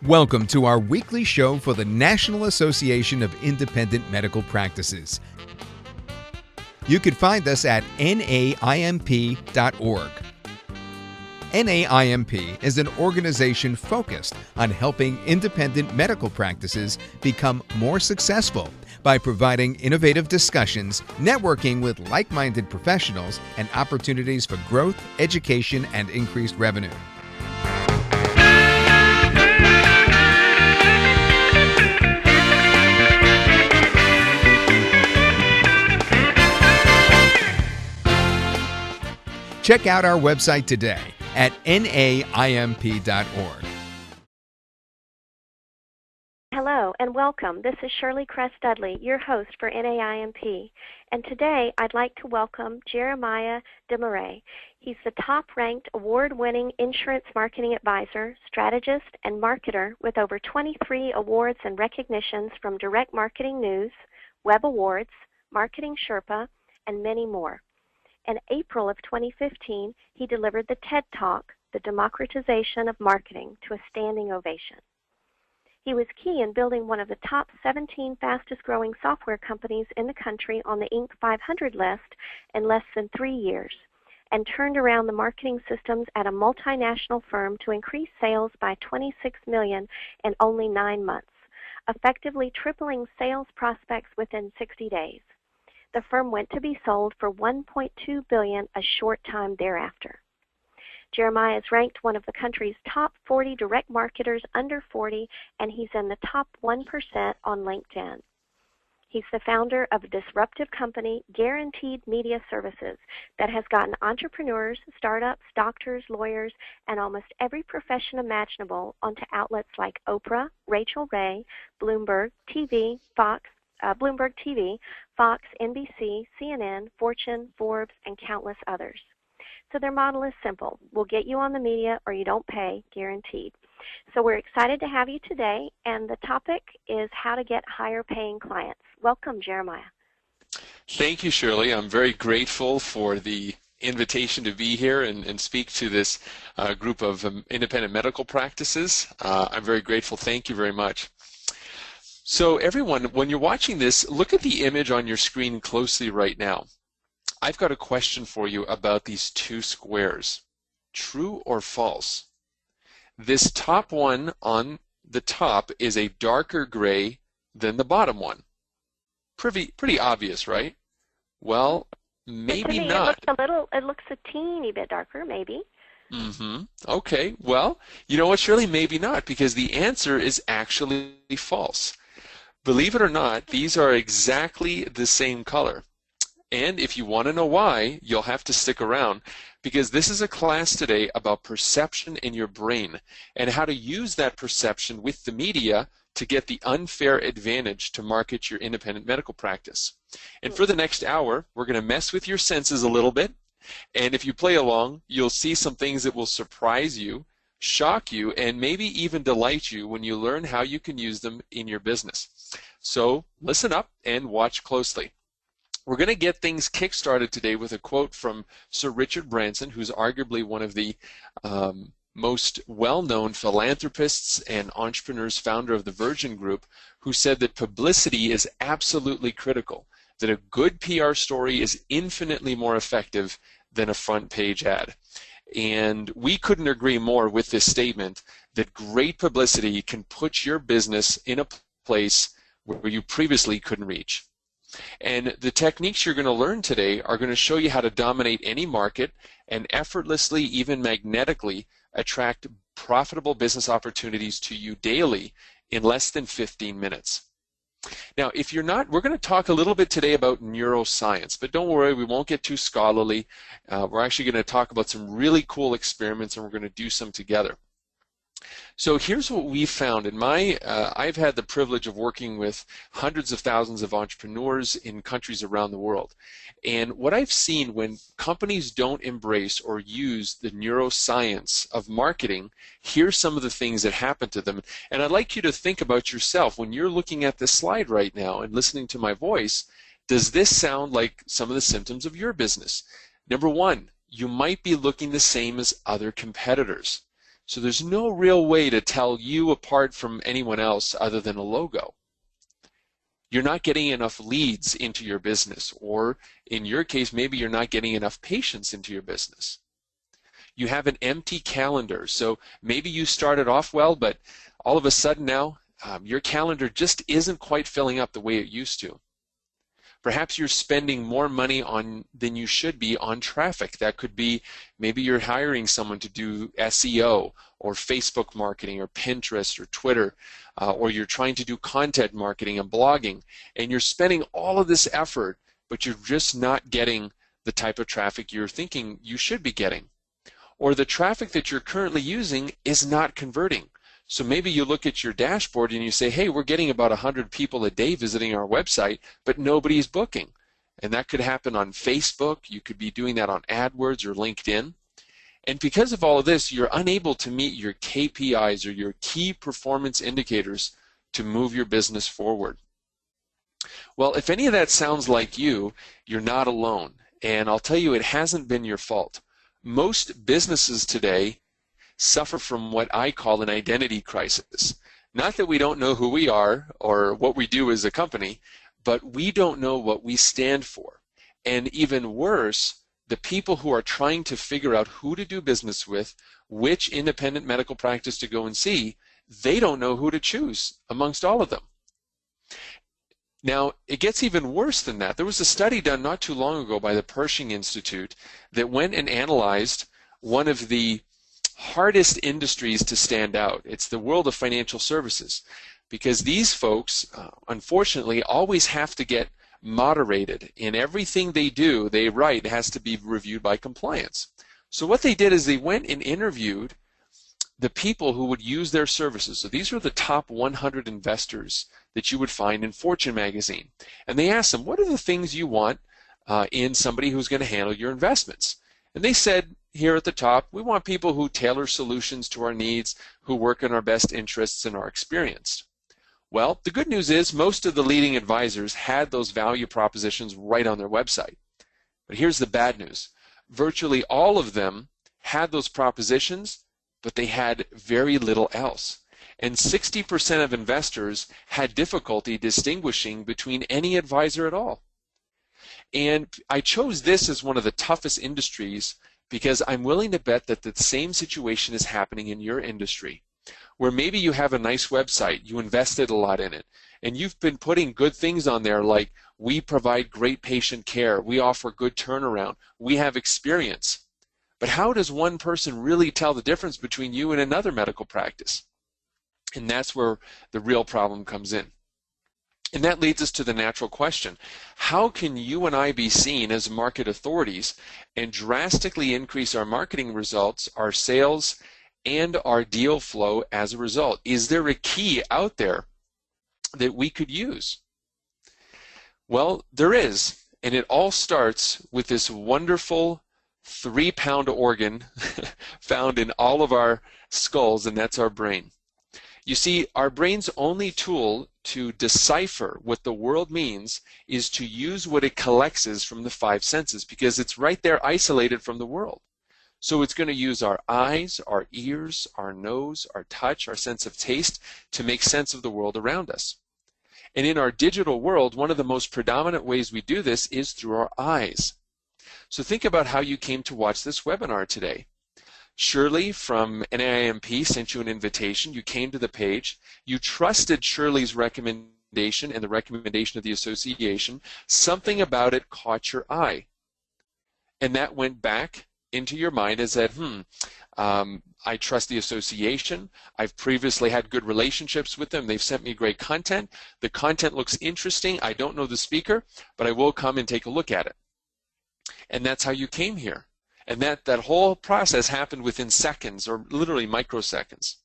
Welcome to our weekly show for the National Association of Independent Medical Practices. You can find us at NAIMP.org. NAIMP is an organization focused on helping independent medical practices become more successful by providing innovative discussions, networking with like-minded professionals, and opportunities for growth, education, and increased revenue. Check out our website today at naimp.org. Hello and welcome. This is Shirley Crest Dudley, your host for NAIMP. And today I'd like to welcome Jeremiah Desmarais. He's the top-ranked award-winning insurance marketing advisor, strategist, and marketer with over 23 awards and recognitions from Direct Marketing News, Web Awards, Marketing Sherpa, and many more. In April of 2015, he delivered the TED Talk, The Democratization of Marketing, to a standing ovation. He was key in building one of the top 17 fastest-growing software companies in the country on the Inc. 500 list in less than 3 years, and turned around the marketing systems at a multinational firm to increase sales by $26 million in only 9 months, effectively tripling sales prospects within 60 days. The firm went to be sold for $1.2 billion a short time thereafter. Jeremiah is ranked one of the country's top 40 direct marketers under 40, and he's in the top 1% on LinkedIn. He's the founder of a disruptive company, Guaranteed Media Services, that has gotten entrepreneurs, startups, doctors, lawyers, and almost every profession imaginable onto outlets like Oprah, Rachel Ray, Bloomberg TV, Fox, NBC, CNN, Fortune, Forbes, and countless others. So their model is simple. We'll get you on the media or you don't pay, guaranteed. So we're excited to have you today, and the topic is how to get higher paying clients. Welcome, Jeremiah. Thank you, Shirley. I'm very grateful for the invitation to be here and speak to this group of independent medical practices. I'm very grateful. Thank you very much. So everyone, when you're watching this, look at the image on your screen closely right now. I've got a question for you about these two squares. True or false? This top one on the top is a darker gray than the bottom one. Pretty obvious, right? Well, maybe to me, not. It looks a teeny bit darker, maybe. Okay, well, you know what, Shirley? Maybe not, because the answer is actually false. Believe it or not, these are exactly the same color. And if you want to know why, you'll have to stick around, because this is a class today about perception in your brain and how to use that perception with the media to get the unfair advantage to market your independent medical practice. And for the next hour, we're going to mess with your senses a little bit. And if you play along, you'll see some things that will surprise you, shock you, and maybe even delight you when you learn how you can use them in your business. So listen up and watch closely. We're going to get things kick-started today with a quote from Sir Richard Branson, who's arguably one of the most well-known philanthropists and entrepreneurs, founder of the Virgin Group, who said that publicity is absolutely critical, that a good PR story is infinitely more effective than a front-page ad. And we couldn't agree more with this statement that great publicity can put your business in a place where you previously couldn't reach. And the techniques you're going to learn today are going to show you how to dominate any market and effortlessly, even magnetically, attract profitable business opportunities to you daily in less than 15 minutes. Now, if you're not, we're going to talk a little bit today about neuroscience, but don't worry, we won't get too scholarly. We're actually going to talk about some really cool experiments, and we're going to do some together. So here's what we've found. I've had the privilege of working with hundreds of thousands of entrepreneurs in countries around the world. And what I've seen when companies don't embrace or use the neuroscience of marketing, here's some of the things that happen to them. And I'd like you to think about yourself when you're looking at this slide right now and listening to my voice. Does this sound like some of the symptoms of your business? Number one, you might be looking the same as other competitors. So there's no real way to tell you apart from anyone else other than a logo. You're not getting enough leads into your business, or in your case, maybe you're not getting enough patients into your business. You have an empty calendar, so maybe you started off well, but all of a sudden now, your calendar just isn't quite filling up the way it used to. Perhaps you're spending more money than you should be on traffic. That could be maybe you're hiring someone to do SEO or Facebook marketing or Pinterest or Twitter, or you're trying to do content marketing and blogging, and you're spending all of this effort, but you're just not getting the type of traffic you're thinking you should be getting. Or the traffic that you're currently using is not converting. So maybe you look at your dashboard and you say, hey, we're getting about 100 people a day visiting our website, but nobody's booking. And that could happen on Facebook. You could be doing that on AdWords or LinkedIn. And because of all of this, you're unable to meet your KPIs or your key performance indicators to move your business forward. Well, if any of that sounds like you, you're not alone. And I'll tell you, it hasn't been your fault. Most businesses today suffer from what I call an identity crisis. Not that we don't know who we are or what we do as a company, but we don't know what we stand for. And even worse, the people who are trying to figure out who to do business with, which independent medical practice to go and see, they don't know who to choose amongst all of them. Now, it gets even worse than that. There was a study done not too long ago by the Pershing Institute that went and analyzed one of the hardest industries to stand out. It's the world of financial services, because these folks, unfortunately, always have to get moderated. In everything they do, they write, has to be reviewed by compliance. So what they did is they went and interviewed the people who would use their services. So these were the top 100 investors that you would find in Fortune magazine. And they asked them, what are the things you want in somebody who's going to handle your investments? And they said, here at the top, we want people who tailor solutions to our needs, who work in our best interests and are experienced. Well, the good news is most of the leading advisors had those value propositions right on their website. But here's the bad news. Virtually all of them had those propositions, but they had very little else. And 60% of investors had difficulty distinguishing between any advisor at all. And I chose this as one of the toughest industries because I'm willing to bet that the same situation is happening in your industry, where maybe you have a nice website, you invested a lot in it, and you've been putting good things on there like, we provide great patient care, we offer good turnaround, we have experience. But how does one person really tell the difference between you and another medical practice? And that's where the real problem comes in. And that leads us to the natural question. How can you and I be seen as market authorities and drastically increase our marketing results, our sales, and our deal flow as a result? Is there a key out there that we could use? Well, there is. And it all starts with this wonderful 3-pound organ found in all of our skulls, and that's our brain. You see, our brain's only tool to decipher what the world means is to use what it collects from the 5 senses, because it's right there isolated from the world. So it's going to use our eyes, our ears, our nose, our touch, our sense of taste to make sense of the world around us. And in our digital world, one of the most predominant ways we do this is through our eyes. So think about how you came to watch this webinar today. Shirley from NAIMP sent you an invitation. You came to the page. You trusted Shirley's recommendation and the recommendation of the association. Something about it caught your eye. And that went back into your mind and said, I trust the association. I've previously had good relationships with them. They've sent me great content. The content looks interesting. I don't know the speaker, but I will come and take a look at it. And that's how you came here. And that whole process happened within seconds, or literally microseconds.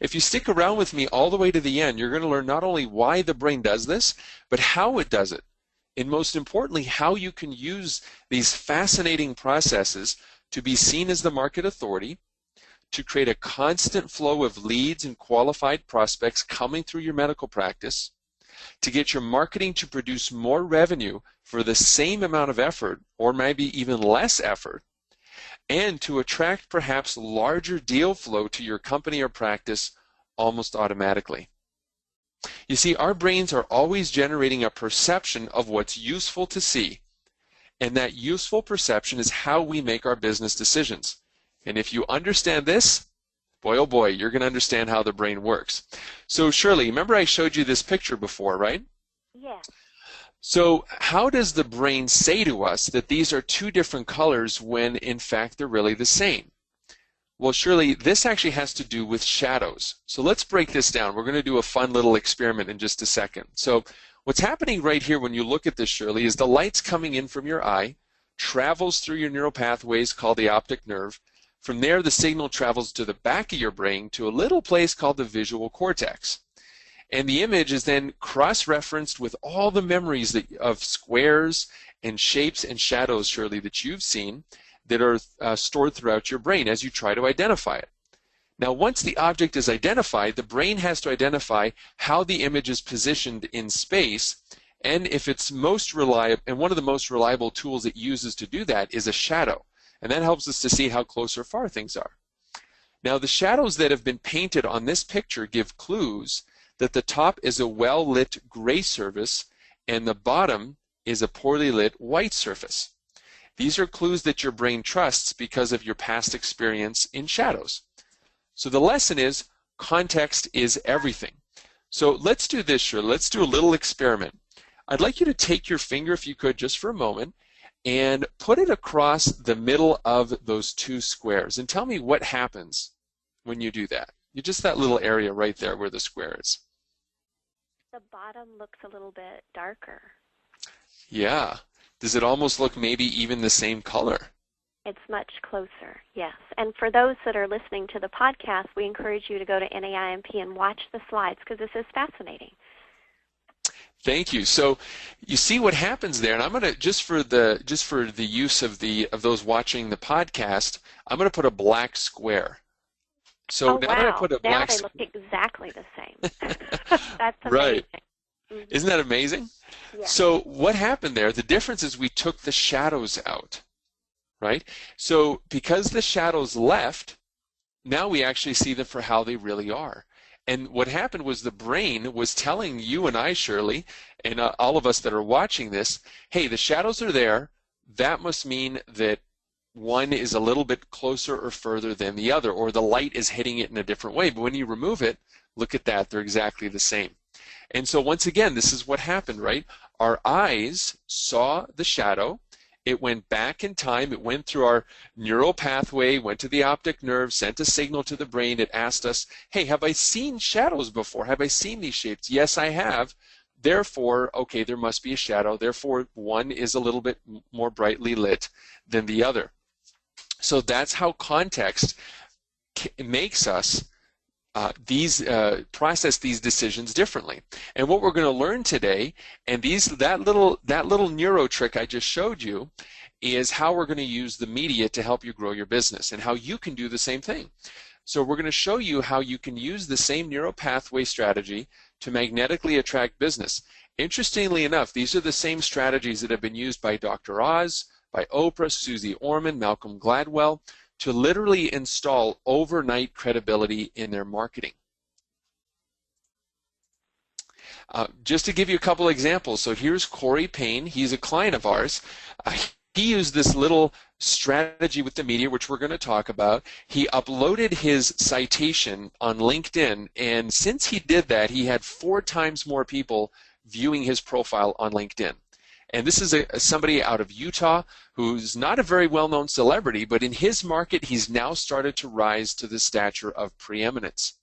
If you stick around with me all the way to the end, you're going to learn not only why the brain does this, but how it does it. And most importantly, how you can use these fascinating processes to be seen as the market authority, to create a constant flow of leads and qualified prospects coming through your medical practice, to get your marketing to produce more revenue for the same amount of effort, or maybe even less effort, and to attract perhaps larger deal flow to your company or practice almost automatically. You see, our brains are always generating a perception of what's useful to see, and that useful perception is how we make our business decisions. And if you understand this, boy oh boy, you're going to understand how the brain works. So Shirley, remember I showed you this picture before, right? Yeah. So how does the brain say to us that these are two different colors when in fact they're really the same? Well, Shirley, this actually has to do with shadows. So let's break this down. We're going to do a fun little experiment in just a second. So what's happening right here when you look at this, Shirley, is the light's coming in from your eye, travels through your neural pathways called the optic nerve. From there, the signal travels to the back of your brain to a little place called the visual cortex. And the image is then cross-referenced with all the memories of squares and shapes and shadows, Shirley, that you've seen that are stored throughout your brain as you try to identify it. Now, once the object is identified, the brain has to identify how the image is positioned in space, and if it's most reliable, and one of the most reliable tools it uses to do that is a shadow, and that helps us to see how close or far things are. Now, the shadows that have been painted on this picture give clues that the top is a well-lit gray surface and the bottom is a poorly lit white surface. These are clues that your brain trusts because of your past experience in shadows. So the lesson is context is everything. So let's do this, Shirley. Let's do a little experiment. I'd like you to take your finger, if you could, just for a moment, and put it across the middle of those two squares. And tell me what happens when you do that. Just that little area right there where the square is. The bottom looks a little bit darker. Yeah. Does it almost look maybe even the same color? It's much closer, yes. And for those that are listening to the podcast, we encourage you to go to NAIMP and watch the slides because this is fascinating. Thank you. So you see what happens there, and I'm going to just for the use of those watching the podcast, I'm going to put a black square. So now that I put a black they look exactly the same. That's amazing. Right. Mm-hmm. Isn't that amazing? Yeah. So what happened there, the difference is we took the shadows out, right? So because the shadows left, now we actually see them for how they really are. And what happened was the brain was telling you and I, Shirley, and all of us that are watching this, hey, the shadows are there. That must mean that one is a little bit closer or further than the other, or the light is hitting it in a different way. But when you remove it, look at that. They're exactly the same. And so once again, this is what happened, right? Our eyes saw the shadow. It went back in time. It went through our neural pathway, went to the optic nerve, sent a signal to the brain. It asked us, hey, have I seen shadows before? Have I seen these shapes? Yes, I have. Therefore, okay, there must be a shadow. Therefore, one is a little bit more brightly lit than the other. So that's how context makes us process these decisions differently. And what we're going to learn today, and that little neuro trick I just showed you, is how we're going to use the media to help you grow your business and how you can do the same thing. So we're going to show you how you can use the same neural pathway strategy to magnetically attract business. Interestingly enough, these are the same strategies that have been used by Dr. Oz, by Oprah, Susie Orman, Malcolm Gladwell, to literally install overnight credibility in their marketing. Just to give you a couple examples, so here's Corey Payne. He's a client of ours. He used this little strategy with the media, which we're going to talk about. He uploaded his citation on LinkedIn, and since he did that, he had 4 times more people viewing his profile on LinkedIn. And this is somebody out of Utah who's not a very well-known celebrity, but in his market, he's now started to rise to the stature of preeminence.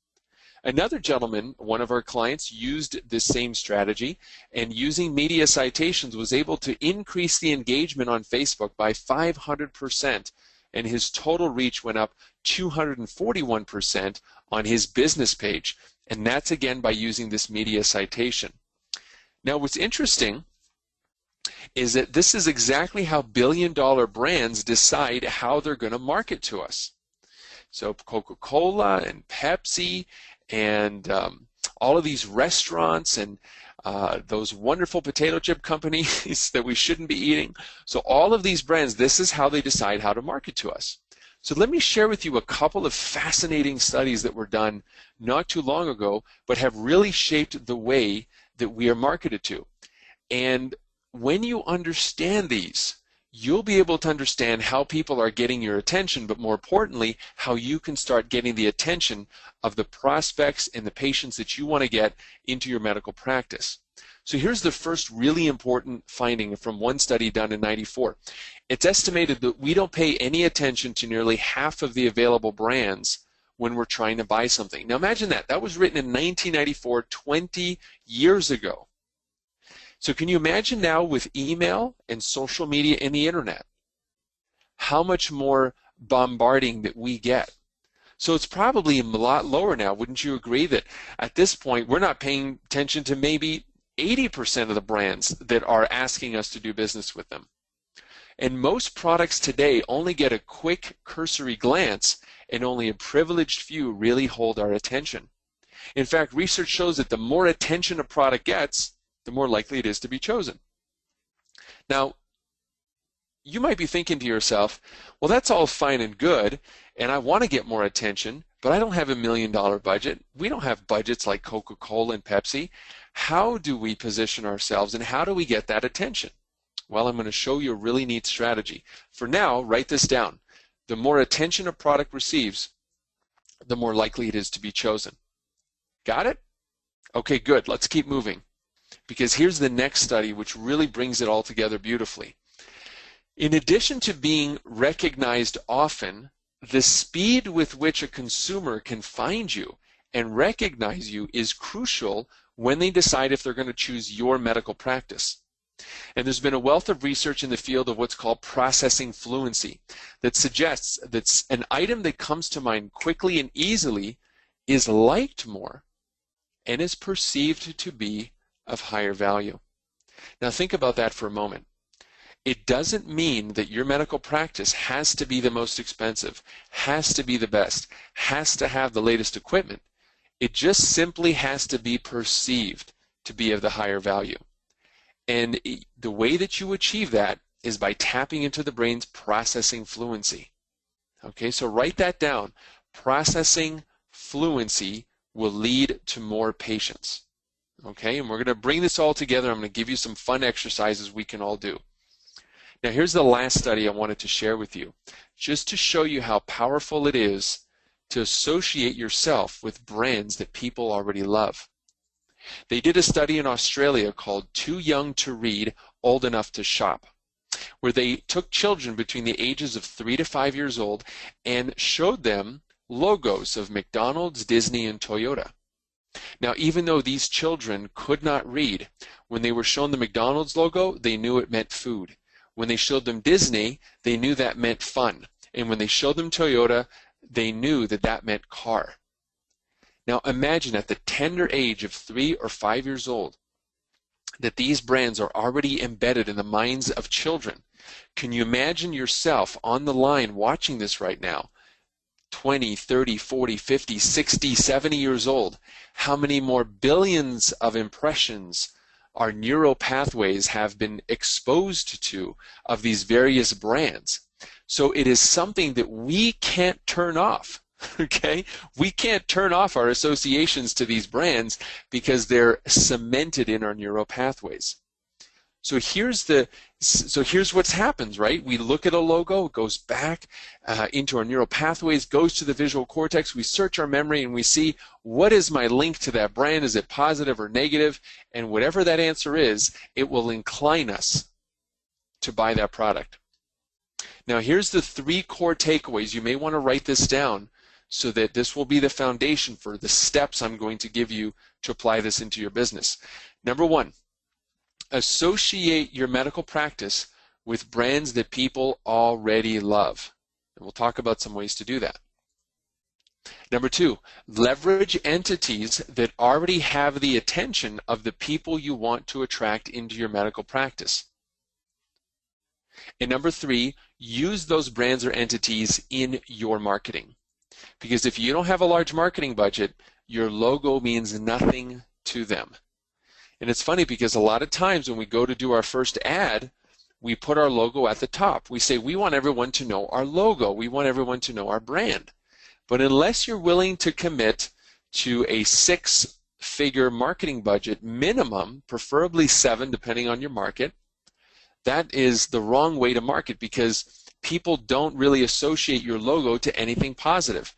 Another gentleman, one of our clients, used this same strategy, and using media citations was able to increase the engagement on Facebook by 500%, and his total reach went up 241% on his business page. And that's, again, by using this media citation. Now, what's interesting is that this is exactly how billion-dollar brands decide how they're going to market to us. So Coca-Cola and Pepsi and all of these restaurants and those wonderful potato chip companies that we shouldn't be eating. So all of these brands, this is how they decide how to market to us. So let me share with you a couple of fascinating studies that were done not too long ago, but have really shaped the way that we are marketed to. And when you understand these, you'll be able to understand how people are getting your attention, but more importantly, how you can start getting the attention of the prospects and the patients that you want to get into your medical practice. So here's the first really important finding from one study done in '94. It's estimated that we don't pay any attention to nearly half of the available brands when we're trying to buy something. Now imagine that. That was written in 1994, 20 years ago. So can you imagine now with email and social media and the internet, how much more bombarding that we get? So it's probably a lot lower now. Wouldn't you agree that at this point we're not paying attention to maybe 80% of the brands that are asking us to do business with them? And most products today only get a quick cursory glance, and only a privileged few really hold our attention. In fact, research shows that the more attention a product gets, the more likely it is to be chosen. Now, you might be thinking to yourself, well, that's all fine and good, and I want to get more attention, but I don't have $1 million budget. We don't have budgets like Coca-Cola and Pepsi. How do we position ourselves, and how do we get that attention? Well, I'm going to show you a really neat strategy. For now, write this down. The more attention a product receives, the more likely it is to be chosen. Got it? Okay, good. Let's keep moving. Because here's the next study which really brings it all together beautifully. In addition to being recognized often, the speed with which a consumer can find you and recognize you is crucial when they decide if they're going to choose your medical practice. And there's been a wealth of research in the field of what's called processing fluency that suggests that an item that comes to mind quickly and easily is liked more and is perceived to be of higher value. Now think about that for a moment. It doesn't mean that your medical practice has to be the most expensive, has to be the best, has to have the latest equipment. It just simply has to be perceived to be of the higher value. And the way that you achieve that is by tapping into the brain's processing fluency. Okay, so write that down. Processing fluency will lead to more patients. Okay, and we're going to bring this all together. I'm going to give you some fun exercises we can all do. Now here's the last study I wanted to share with you, just to show you how powerful it is to associate yourself with brands that people already love. They did a study in Australia called Too Young to Read, Old Enough to Shop, where they took children between the ages of 3 to 5 years old and showed them logos of McDonald's, Disney, and Toyota. Now, even though these children could not read, when they were shown the McDonald's logo, they knew it meant food. When they showed them Disney, they knew that meant fun. And when they showed them Toyota, they knew that that meant car. Now imagine at the tender age of 3 or 5 years old that these brands are already embedded in the minds of children. Can you imagine yourself on the line watching this right now? 20, 30, 40, 50, 60, 70 years old. How many more billions of impressions our neural pathways have been exposed to of these various brands? So it is something that we can't turn off. Okay, we can't turn off our associations to these brands because they're cemented in our neural pathways. So here's what happens, right? We look at a logo, it goes back into our neural pathways, goes to the visual cortex, we search our memory and we see what is my link to that brand, is it positive or negative, and whatever that answer is, it will incline us to buy that product. Now here's the 3 core takeaways. You may want to write this down so that this will be the foundation for the steps I'm going to give you to apply this into your business. Number 1, associate your medical practice with brands that people already love. And we'll talk about some ways to do that. Number 2, leverage entities that already have the attention of the people you want to attract into your medical practice. And number 3, use those brands or entities in your marketing. Because if you don't have a large marketing budget, your logo means nothing to them. And it's funny because a lot of times when we go to do our first ad, we put our logo at the top. We say we want everyone to know our logo. We want everyone to know our brand. But unless you're willing to commit to a 6-figure marketing budget minimum, preferably 7 depending on your market, that is the wrong way to market, because people don't really associate your logo to anything positive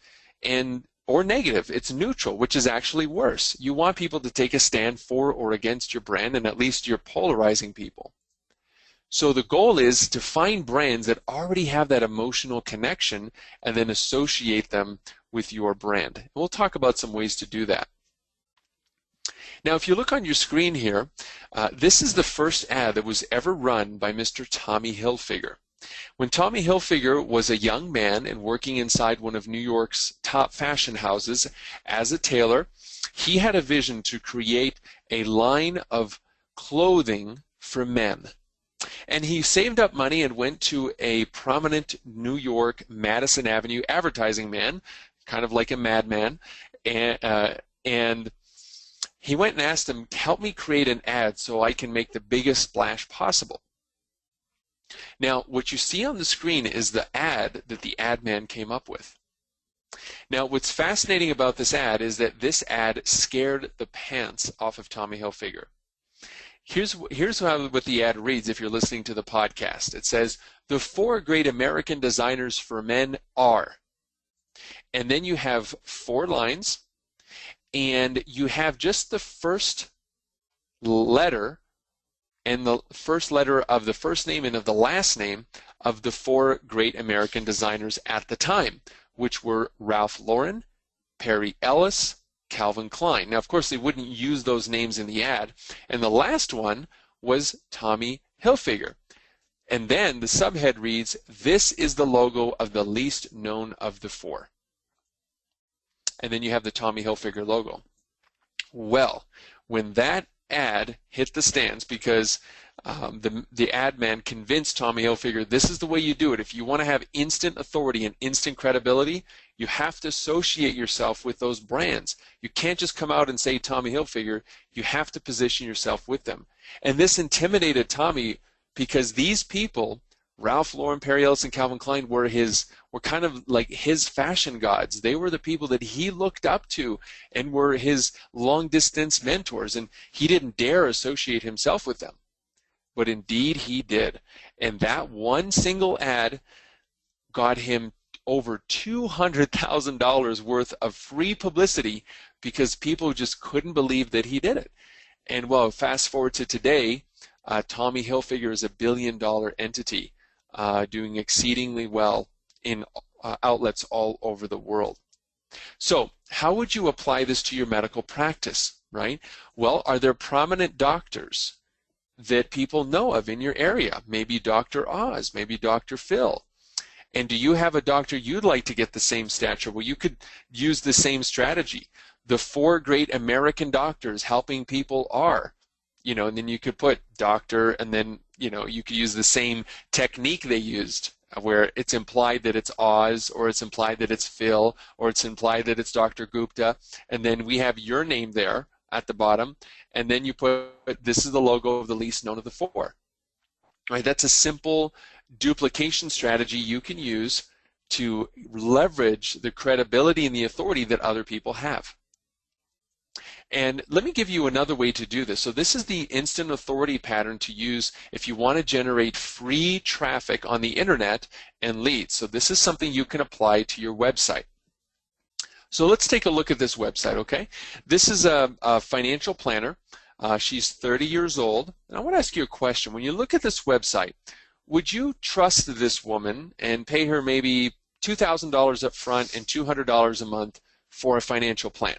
or negative. It's neutral, which is actually worse. You want people to take a stand for or against your brand, and at least you're polarizing people. So the goal is to find brands that already have that emotional connection and then associate them with your brand. We'll talk about some ways to do that. Now, if you look on your screen here, this is the first ad that was ever run by Mr. Tommy Hilfiger. When Tommy Hilfiger was a young man and working inside one of New York's top fashion houses as a tailor, he had a vision to create a line of clothing for men. And he saved up money and went to a prominent New York Madison Avenue advertising man, kind of like a madman, and he went and asked him, help me create an ad so I can make the biggest splash possible. Now, what you see on the screen is the ad that the ad man came up with. Now, what's fascinating about this ad is that this ad scared the pants off of Tommy Hilfiger. Here's what the ad reads if you're listening to the podcast. It says, the 4 great American designers for men are. And then you have 4 lines, and you have just the first letter and the first letter of the first name and of the last name of the 4 great American designers at the time, which were Ralph Lauren, Perry Ellis, Calvin Klein. Now, of course, they wouldn't use those names in the ad. And the last one was Tommy Hilfiger. And then the subhead reads, this is the logo of the least known of the 4. And then you have the Tommy Hilfiger logo. Well, when that ad hit the stands, because the ad man convinced Tommy Hilfiger, this is the way you do it. If you want to have instant authority and instant credibility, you have to associate yourself with those brands. You can't just come out and say Tommy Hilfiger. You have to position yourself with them. And this intimidated Tommy, because these people, Ralph Lauren, Perry Ellis, and Calvin Klein, were kind of like his fashion gods. They were the people that he looked up to and were his long-distance mentors, and he didn't dare associate himself with them. But indeed he did. And that one single ad got him over $200,000 worth of free publicity, because people just couldn't believe that he did it. And well, fast forward to today, Tommy Hilfiger is a billion-dollar entity, doing exceedingly well in outlets all over the world. So how would you apply this to your medical practice, right? Well, are there prominent doctors that people know of in your area? Maybe Dr. Oz, maybe Dr. Phil. And do you have a doctor you'd like to get the same stature? Well, you could use the same strategy. The 4 great American doctors helping people are, and then you could put doctor, and then, you could use the same technique they used, where it's implied that it's Oz, or it's implied that it's Phil, or it's implied that it's Dr. Gupta, and then we have your name there at the bottom, and then you put, this is the logo of the least known of the 4. Right? That's a simple duplication strategy you can use to leverage the credibility and the authority that other people have. And let me give you another way to do this. So this is the instant authority pattern to use if you want to generate free traffic on the internet and leads. So this is something you can apply to your website. So let's take a look at this website, okay? This is a financial planner. She's 30 years old. And I want to ask you a question. When you look at this website, would you trust this woman and pay her maybe $2,000 up front and $200 a month for a financial plan?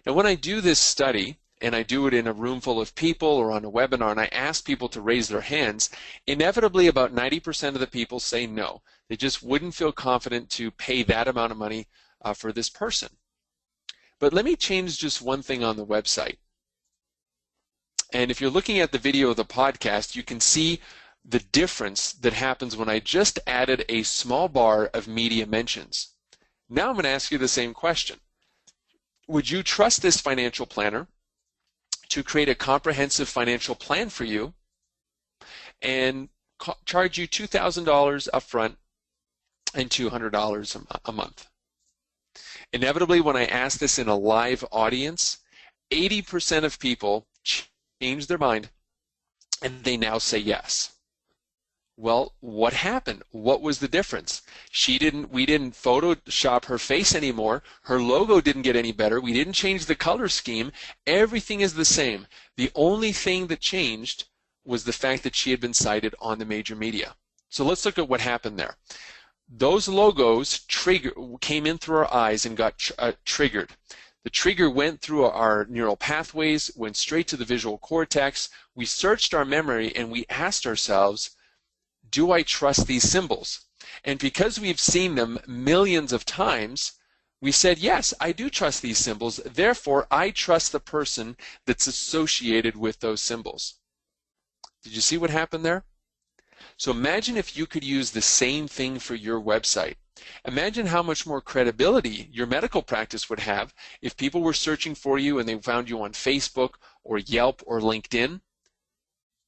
Now, when I do this study, and I do it in a room full of people or on a webinar, and I ask people to raise their hands, inevitably about 90% of the people say no. They just wouldn't feel confident to pay that amount of money for this person. But let me change just one thing on the website. And if you're looking at the video of the podcast, you can see the difference that happens when I just added a small bar of media mentions. Now I'm going to ask you the same question. Would you trust this financial planner to create a comprehensive financial plan for you and charge you $2,000 up front and $200 a month. Inevitably, when I ask this in a live audience, 80% of people change their mind and they now say yes. Well, what happened? What was the difference? We didn't Photoshop her face anymore. Her logo didn't get any better. We didn't change the color scheme. Everything is the same. The only thing that changed was the fact that she had been cited on the major media. So let's look at what happened there. Those logos came in through our eyes and got triggered. The trigger went through our neural pathways, went straight to the visual cortex. We searched our memory and we asked ourselves, do I trust these symbols? And because we've seen them millions of times, we said, yes, I do trust these symbols. Therefore, I trust the person that's associated with those symbols. Did you see what happened there? So imagine if you could use the same thing for your website. Imagine how much more credibility your medical practice would have if people were searching for you and they found you on Facebook or Yelp or LinkedIn,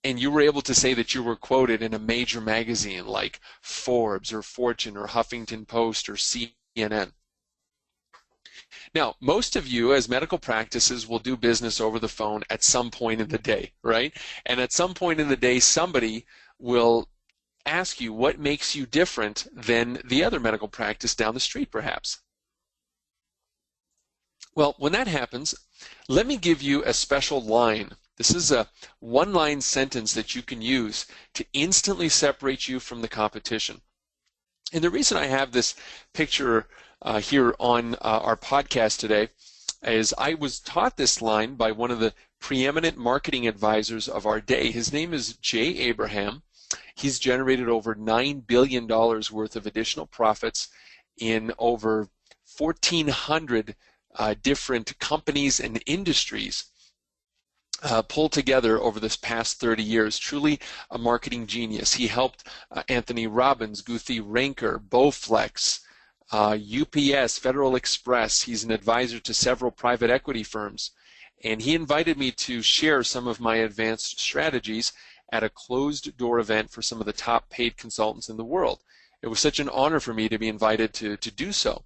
and you were able to say that you were quoted in a major magazine like Forbes or Fortune or Huffington Post or CNN. Now, most of you as medical practices will do business over the phone at some point in the day, right? And at some point in the day, somebody will ask you what makes you different than the other medical practice down the street, perhaps. Well, when that happens, let me give you a special line. This is a one-line sentence that you can use to instantly separate you from the competition. And the reason I have this picture here on our podcast today is I was taught this line by one of the preeminent marketing advisors of our day. His name is Jay Abraham. He's generated over $9 billion worth of additional profits in over 1,400 different companies and industries pulled together over this past 30 years. Truly a marketing genius. He helped Anthony Robbins, Guthrie Renker, Bowflex, UPS, Federal Express. He's an advisor to several private equity firms. And he invited me to share some of my advanced strategies at a closed-door event for some of the top paid consultants in the world. It was such an honor for me to be invited to do so.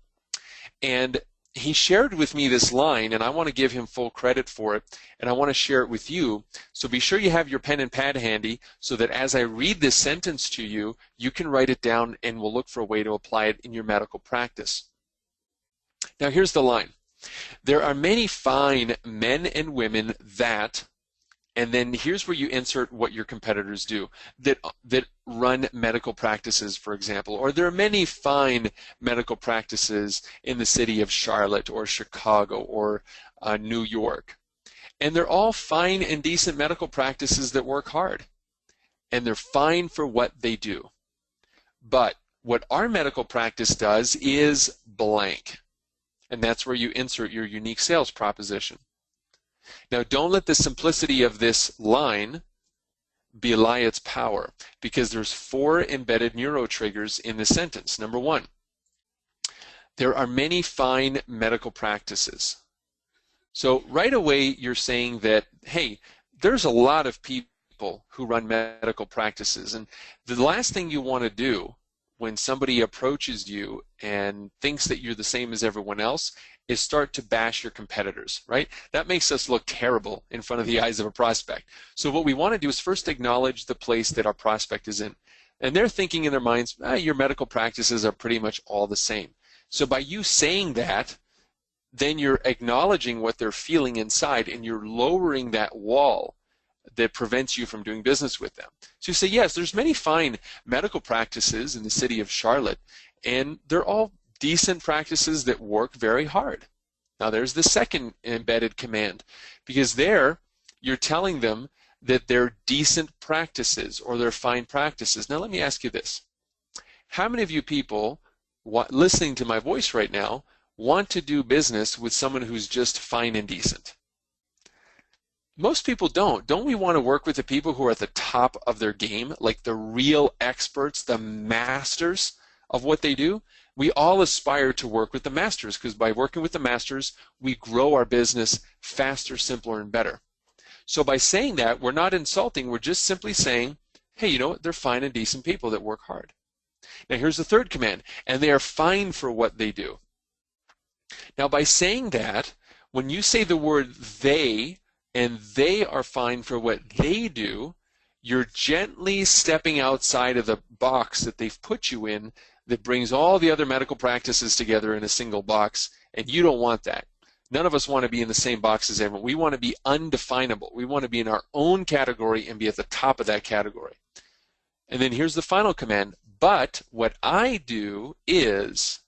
And he shared with me this line, and I want to give him full credit for it, and I want to share it with you. So be sure you have your pen and pad handy so that as I read this sentence to you, you can write it down and we'll look for a way to apply it in your medical practice. Now here's the line. There are many fine men and women that, and then here's where you insert what your competitors do, that run medical practices, for example. Or there are many fine medical practices in the city of Charlotte or Chicago or New York. And they're all fine and decent medical practices that work hard. And they're fine for what they do. But what our medical practice does is blank. And that's where you insert your unique sales proposition. Now, don't let the simplicity of this line belie its power, because there's 4 embedded neurotriggers in the sentence. Number 1, there are many fine medical practices. So right away, you're saying that, hey, there's a lot of people who run medical practices, and the last thing you want to do when somebody approaches you and thinks that you're the same as everyone else is start to bash your competitors, right? That makes us look terrible in front of the eyes of a prospect. So what we want to do is first acknowledge the place that our prospect is in. And they're thinking in their minds, your medical practices are pretty much all the same. So by you saying that, then you're acknowledging what they're feeling inside and you're lowering that wall that prevents you from doing business with them. So you say, yes, there's many fine medical practices in the city of Charlotte, and they're all decent practices that work very hard. Now there's the second embedded command, because there you're telling them that they're decent practices or they're fine practices. Now let me ask you this. How many of you people listening to my voice right now want to do business with someone who's just fine and decent? Most people don't. Don't we want to work with the people who are at the top of their game, like the real experts, the masters of what they do? We all aspire to work with the masters, because by working with the masters, we grow our business faster, simpler, and better. So by saying that, we're not insulting. We're just simply saying, hey, you know what? They're fine and decent people that work hard. Now here's the third command, and they are fine for what they do. Now by saying that, when you say the word they, and they are fine for what they do, you're gently stepping outside of the box that they've put you in that brings all the other medical practices together in a single box, and you don't want that. None of us want to be in the same box as everyone. We want to be undefinable. We want to be in our own category and be at the top of that category. And then here's the final command, but what I do is,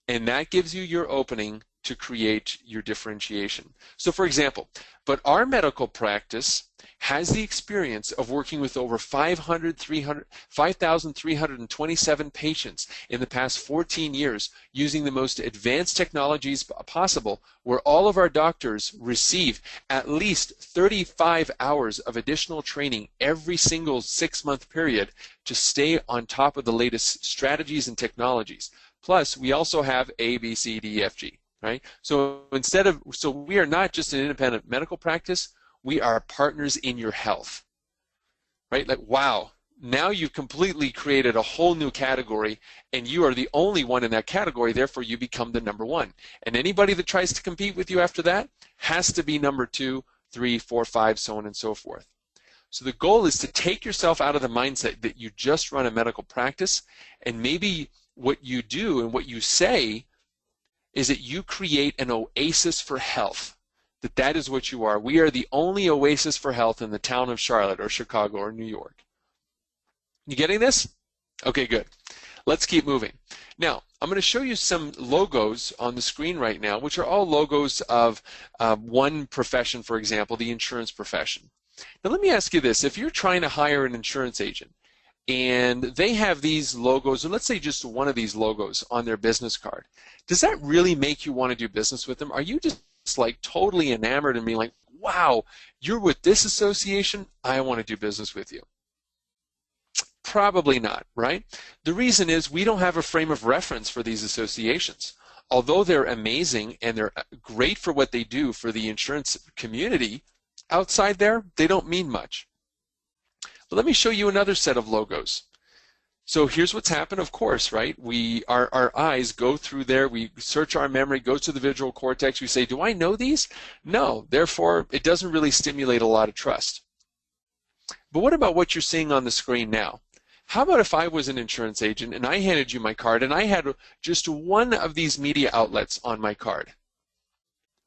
and that gives you your opening to create your differentiation. So for example, but our medical practice has the experience of working with over 5,327 patients in the past 14 years using the most advanced technologies possible, where all of our doctors receive at least 35 hours of additional training every single 6-month period to stay on top of the latest strategies and technologies. Plus, we also have A, B, C, D, E, F, G, right? So we are not just an independent medical practice, we are partners in your health, right? Like, wow, now you've completely created a whole new category, and you are the only one in that category, therefore you become the number one. And anybody that tries to compete with you after that has to be number 2, 3, 4, 5, so on and so forth. So the goal is to take yourself out of the mindset that you just run a medical practice, and maybe what you do and what you say is that you create an oasis for health. That is what you are. We are the only oasis for health in the town of Charlotte or Chicago or New York. You getting this? Okay, good. Let's keep moving. Now, I'm going to show you some logos on the screen right now, which are all logos of one profession, for example, the insurance profession. Now, let me ask you this. If you're trying to hire an insurance agent and they have these logos, or let's say just one of these logos on their business card, does that really make you want to do business with them? Are you just like totally enamored and being like, wow, you're with this association, I want to do business with you? Probably not, right? The reason is we don't have a frame of reference for these associations. Although they're amazing and they're great for what they do for the insurance community, outside there, they don't mean much. But let me show you another set of logos. So here's what's happened, of course, right? Our eyes go through there, we search our memory, goes to the visual cortex, we say, do I know these? No, therefore it doesn't really stimulate a lot of trust. But what about what you're seeing on the screen now? How about if I was an insurance agent and I handed you my card and I had just one of these media outlets on my card,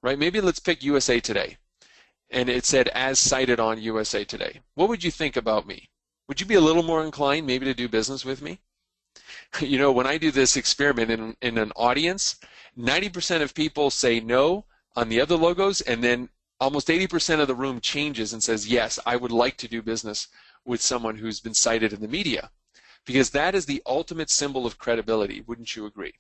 right? Maybe let's pick USA Today, and it said as cited on USA Today. What would you think about me? Would you be a little more inclined maybe to do business with me? You know, when I do this experiment in an audience, 90% of people say no on the other logos, and then almost 80% of the room changes and says, yes, I would like to do business with someone who's been cited in the media, because that is the ultimate symbol of credibility. Wouldn't you agree?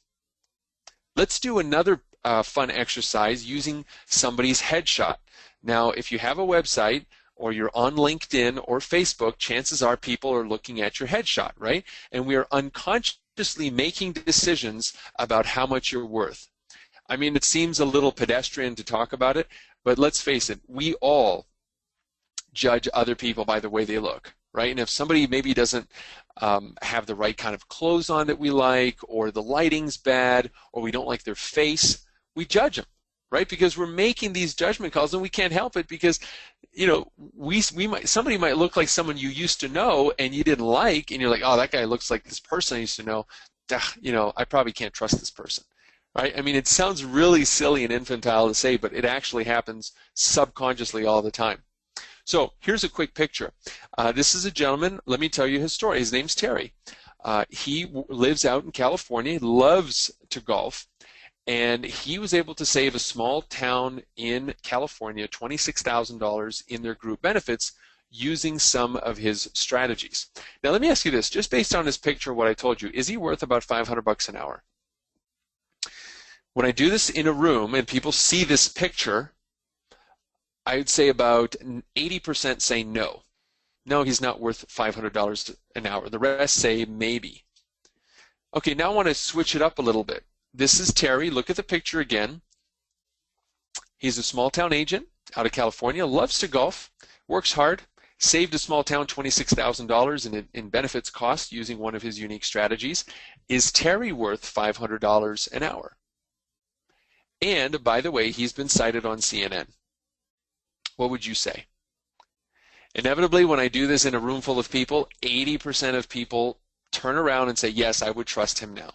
Let's do another fun exercise using somebody's headshot. Now, if you have a website or you're on LinkedIn or Facebook, chances are people are looking at your headshot, right? And we are unconsciously making decisions about how much you're worth. I mean, it seems a little pedestrian to talk about it, but let's face it, we all judge other people by the way they look, right? And if somebody maybe doesn't have the right kind of clothes on that we like, or the lighting's bad, or we don't like their face, we judge them, right? Because we're making these judgment calls, and we can't help it because, you know, somebody might look like someone you used to know and you didn't like, and you're like, oh, that guy looks like this person I used to know. You know, I probably can't trust this person, right? I mean, it sounds really silly and infantile to say, but it actually happens subconsciously all the time. So here's a quick picture. This is a gentleman. Let me tell you his story. His name's Terry. He lives out in California, loves to golf, and he was able to save a small town in California $26,000 in their group benefits using some of his strategies. Now let me ask you this, just based on his picture, what I told you, is he worth about $500 an hour? When I do this in a room and people see this picture, I would say about 80% say no. No, he's not worth $500 an hour. The rest say maybe. Okay, now I want to switch it up a little bit. This is Terry. Look at the picture again. He's a small town agent out of California, loves to golf, works hard, saved a small town $26,000 in benefits cost using one of his unique strategies. Is Terry worth $500 an hour? And by the way, he's been cited on CNN. What would you say? Inevitably, when I do this in a room full of people, 80% of people turn around and say, yes, I would trust him now.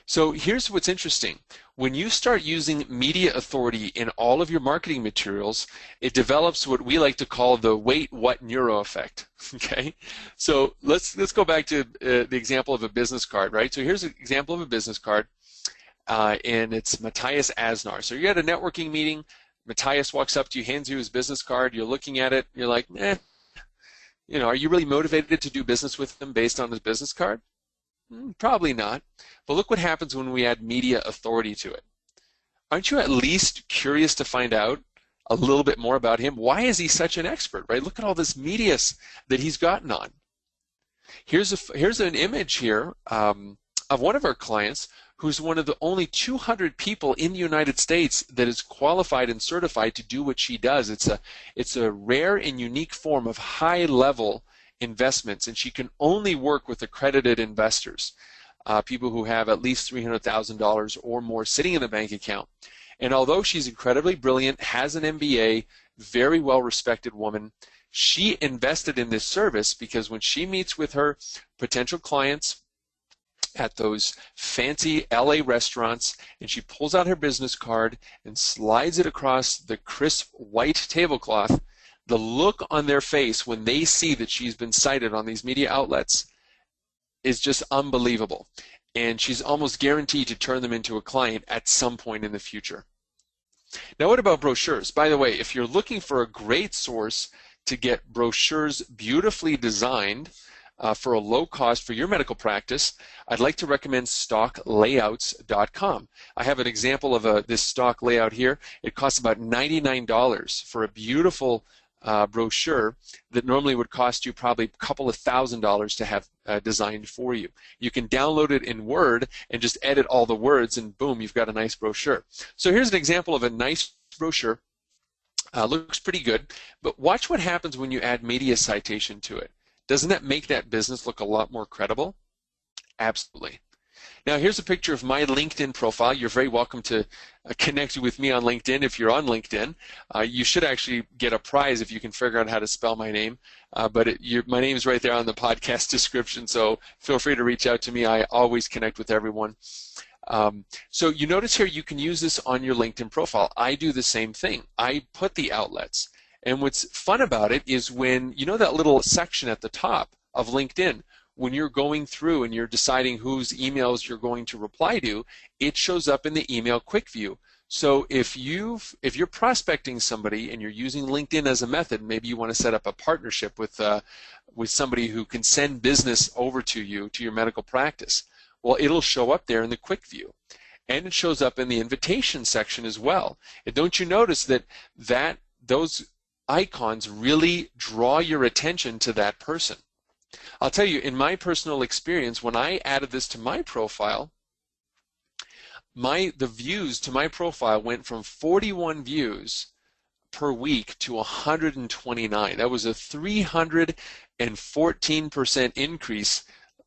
So here's what's interesting. When you start using media authority in all of your marketing materials, it develops what we like to call the wait what neuro effect. Okay, so let's go back to the example of a business card, right? So here's an example of a business card, and it's Matthias Asnar. So you're at a networking meeting. Matthias walks up to you, hands you his business card. You're looking at it. You're like, are you really motivated to do business with him based on his business card? Probably not. But look what happens when we add media authority to it. Aren't you at least curious to find out a little bit more about him? Why is he such an expert, right? Look at all this media that he's gotten on. Here's an image here of one of our clients who's one of the only 200 people in the United States that is qualified and certified to do what she does. It's a rare and unique form of high-level investments, and she can only work with accredited investors, people who have at least $300,000 or more sitting in the bank account. And although she's incredibly brilliant, has an MBA, very well-respected woman, she invested in this service because when she meets with her potential clients at those fancy LA restaurants and she pulls out her business card and slides it across the crisp white tablecloth, the look on their face when they see that she's been cited on these media outlets is just unbelievable. And she's almost guaranteed to turn them into a client at some point in the future. Now, what about brochures? By the way, if you're looking for a great source to get brochures beautifully designed for a low cost for your medical practice, I'd like to recommend stocklayouts.com. I have an example of this stock layout here. It costs about $99 for a beautiful brochure that normally would cost you probably a couple of $1,000s to have designed for you. You can download it in Word and just edit all the words and boom, you've got a nice brochure. So here's an example of a nice brochure. Looks pretty good, but watch what happens when you add media citation to it. Doesn't that make that business look a lot more credible? Absolutely. Now here's a picture of my LinkedIn profile. You're very welcome to connect with me on LinkedIn if you're on LinkedIn. You should actually get a prize if you can figure out how to spell my name. But my name is right there on the podcast description, so feel free to reach out to me. I always connect with everyone. So you notice here you can use this on your LinkedIn profile. I do the same thing. I put the outlets. And what's fun about it is when, you know that little section at the top of LinkedIn, when you're going through and you're deciding whose emails you're going to reply to, it shows up in the email quick view. So if you're prospecting somebody and you're using LinkedIn as a method, maybe you want to set up a partnership with somebody who can send business over to you, to your medical practice. Well, it'll show up there in the quick view. And it shows up in the invitation section as well. And don't you notice that those icons really draw your attention to that person? I'll tell you, in my personal experience, when I added this to my profile, the views to my profile went from 41 views per week to 129. That was a 314% increase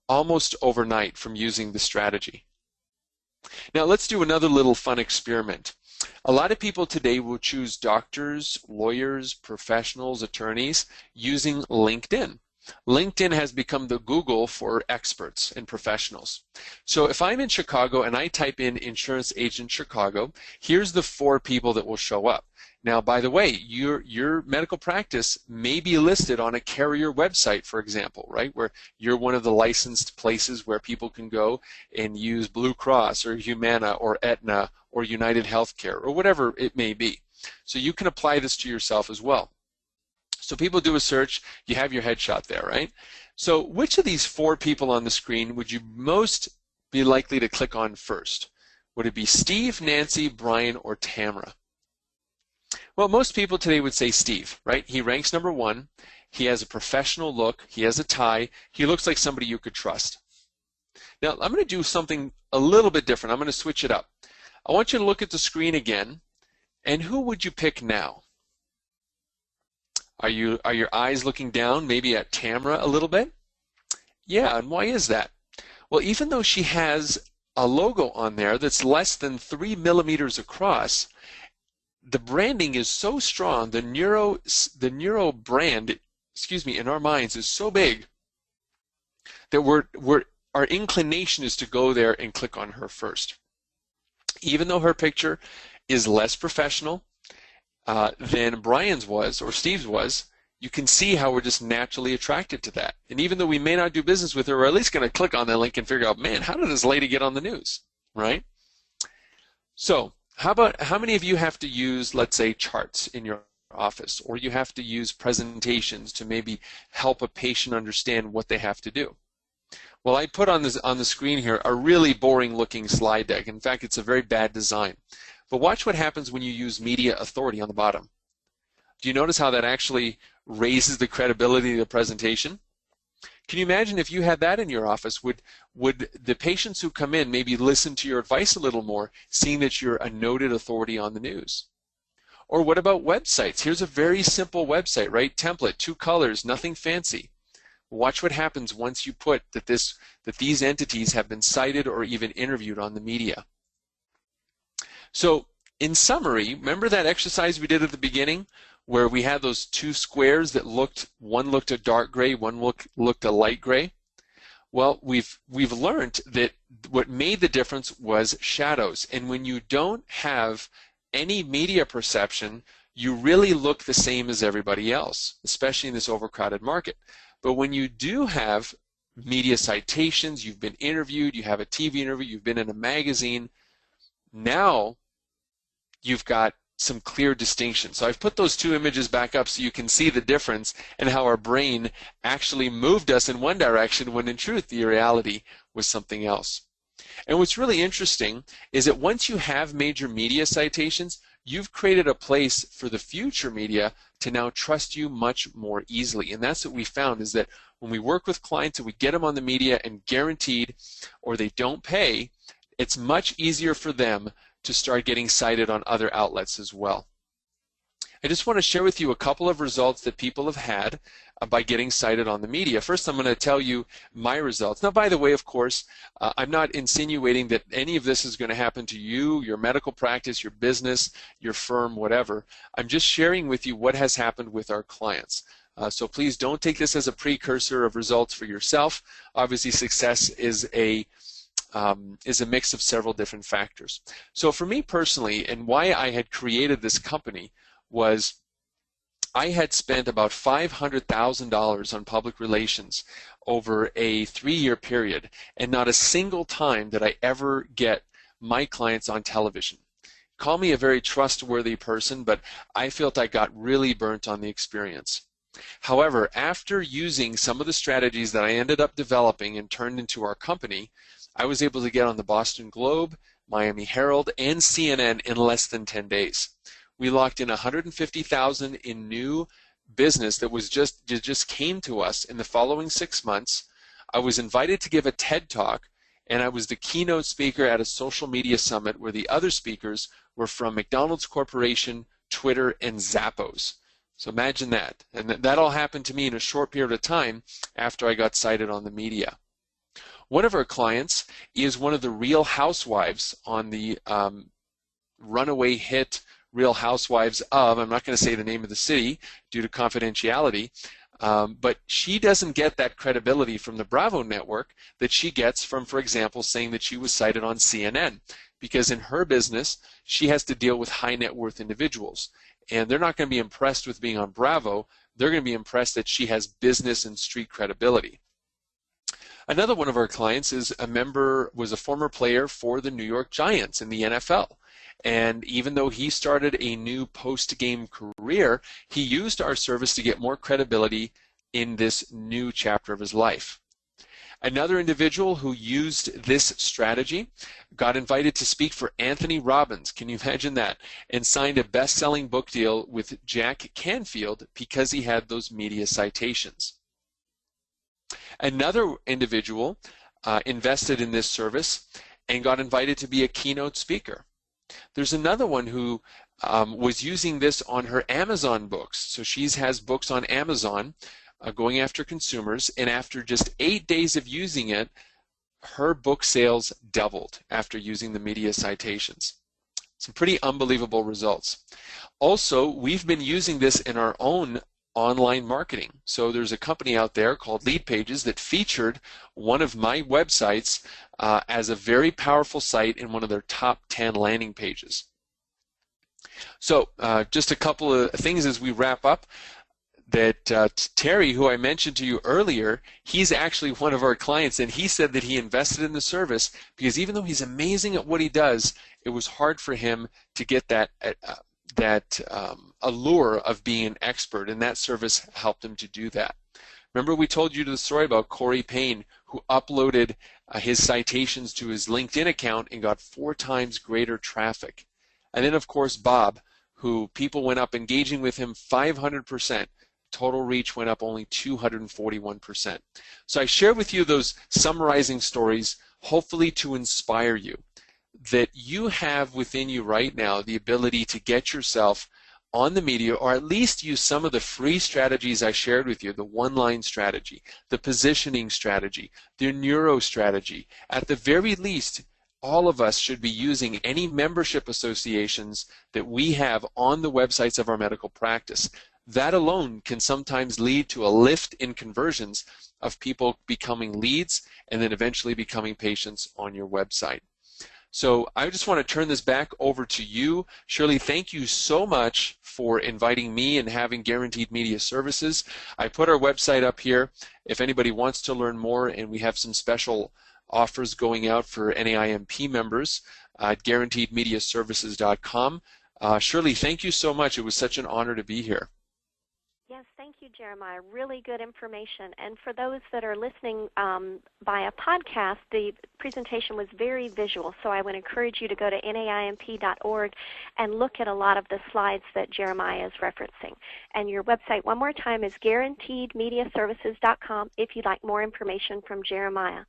almost overnight from using the strategy. Now let's do another little fun experiment. A lot of people today will choose doctors, lawyers, professionals, attorneys using LinkedIn. LinkedIn has become the Google for experts and professionals. So if I'm in Chicago and I type in insurance agent Chicago, here's the 4 people that will show up. Now, by the way, your medical practice may be listed on a carrier website, for example, right, where you're one of the licensed places where people can go and use Blue Cross or Humana or Aetna or United Healthcare or whatever it may be. So you can apply this to yourself as well. So people do a search, you have your headshot there, right? So which of these 4 people on the screen would you most be likely to click on first? Would it be Steve, Nancy, Brian, or Tamara? Well, most people today would say Steve, right? He ranks number 1. He has a professional look. He has a tie. He looks like somebody you could trust. Now, I'm going to do something a little bit different. I'm going to switch it up. I want you to look at the screen again, and who would you pick now? Are your eyes looking down, maybe at Tamara a little bit? Yeah, and why is that? Well, even though she has a logo on there that's less than 3 millimeters across, the branding is so strong, the neuro brand, excuse me, in our minds is so big that our inclination is to go there and click on her first. Even though her picture is less professional than Brian's was or Steve's was, you can see how we're just naturally attracted to that. And even though we may not do business with her, we're at least going to click on that link and figure out, man, how did this lady get on the news, right? So how many of you have to use, let's say, charts in your office, or you have to use presentations to maybe help a patient understand what they have to do? Well, I put on the screen here a really boring looking slide deck. In fact, it's a very bad design. But watch what happens when you use media authority on the bottom. Do you notice how that actually raises the credibility of the presentation? Can you imagine if you had that in your office? Would the patients who come in maybe listen to your advice a little more, seeing that you're a noted authority on the news? Or what about websites? Here's a very simple website, right? Template, 2 colors, nothing fancy. Watch what happens once you put that these entities have been cited or even interviewed on the media. So in summary, remember that exercise we did at the beginning where we had those 2 squares that one looked a dark gray, one looked a light gray? Well, we've learned that what made the difference was shadows. And when you don't have any media perception, you really look the same as everybody else, especially in this overcrowded market. But when you do have media citations, you've been interviewed, you have a TV interview, you've been in a magazine, now you've got some clear distinction. So I've put those 2 images back up so you can see the difference and how our brain actually moved us in one direction when in truth the reality was something else. And what's really interesting is that once you have major media citations, you've created a place for the future media to now trust you much more easily. And that's what we found, is that when we work with clients and we get them on the media and guaranteed or they don't pay, it's much easier for them to start getting cited on other outlets as well. I just want to share with you a couple of results that people have had by getting cited on the media. First, I'm going to tell you my results. Now, by the way, of course, I'm not insinuating that any of this is going to happen to you, your medical practice, your business, your firm, whatever. I'm just sharing with you what has happened with our clients. So please don't take this as a precursor of results for yourself. Obviously, success is a mix of several different factors. So for me personally, and why I had created this company, was I had spent about $500,000 on public relations over a 3-year period, and not a single time did I ever get my clients on television. Call me a very trustworthy person, but I felt I got really burnt on the experience. However, after using some of the strategies that I ended up developing and turned into our company, I was able to get on the Boston Globe, Miami Herald, and CNN in less than 10 days. We locked in $150,000 in new business that just came to us in the following 6 months. I was invited to give a TED Talk, and I was the keynote speaker at a social media summit where the other speakers were from McDonald's Corporation, Twitter, and Zappos. So imagine that. And that all happened to me in a short period of time after I got cited on the media. One of our clients is one of the Real Housewives on the runaway hit Real Housewives of, I'm not going to say the name of the city due to confidentiality, but she doesn't get that credibility from the Bravo network that she gets from, for example, saying that she was cited on CNN. Because in her business, she has to deal with high net worth individuals. And they're not going to be impressed with being on Bravo. They're going to be impressed that she has business and street credibility. Another one of our clients was a former player for the New York Giants in the NFL. And even though he started a new post-game career, he used our service to get more credibility in this new chapter of his life. Another individual who used this strategy got invited to speak for Anthony Robbins, can you imagine that, and signed a best-selling book deal with Jack Canfield because he had those media citations. Another individual invested in this service and got invited to be a keynote speaker. There's another one who was using this on her Amazon books. So she has books on Amazon going after consumers, and after just 8 days of using it, her book sales doubled after using the media citations. Some pretty unbelievable results. Also, we've been using this in our own online marketing. So there's a company out there called Lead Pages that featured one of my websites as a very powerful site in one of their top 10 landing pages. So just a couple of things as we wrap up. That Terry, who I mentioned to you earlier, he's actually one of our clients, and he said that he invested in the service because even though he's amazing at what he does, it was hard for him to get that allure of being an expert, and that service helped him to do that. Remember we told you the story about Corey Payne, who uploaded his citations to his LinkedIn account and got 4 times greater traffic. And then, of course, Bob, who people went up engaging with him 500%. Total reach went up only 241%. So I shared with you those summarizing stories, hopefully to inspire you that you have within you right now the ability to get yourself on the media, or at least use some of the free strategies I shared with you, the one-line strategy, the positioning strategy, the neuro strategy. At the very least, all of us should be using any membership associations that we have on the websites of our medical practice. That alone can sometimes lead to a lift in conversions of people becoming leads and then eventually becoming patients on your website. So I just want to turn this back over to you. Shirley, thank you so much for inviting me and having Guaranteed Media Services. I put our website up here if anybody wants to learn more, and we have some special offers going out for NAIMP members at guaranteedmediaservices.com. Shirley, thank you so much. It was such an honor to be here. Yes, thank you, Jeremiah. Really good information. And for those that are listening via podcast, the presentation was very visual, so I would encourage you to go to naimp.org and look at a lot of the slides that Jeremiah is referencing. And your website, one more time, is guaranteedmediaservices.com if you'd like more information from Jeremiah.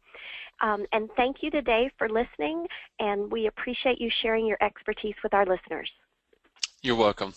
And thank you today for listening, and we appreciate you sharing your expertise with our listeners. You're welcome.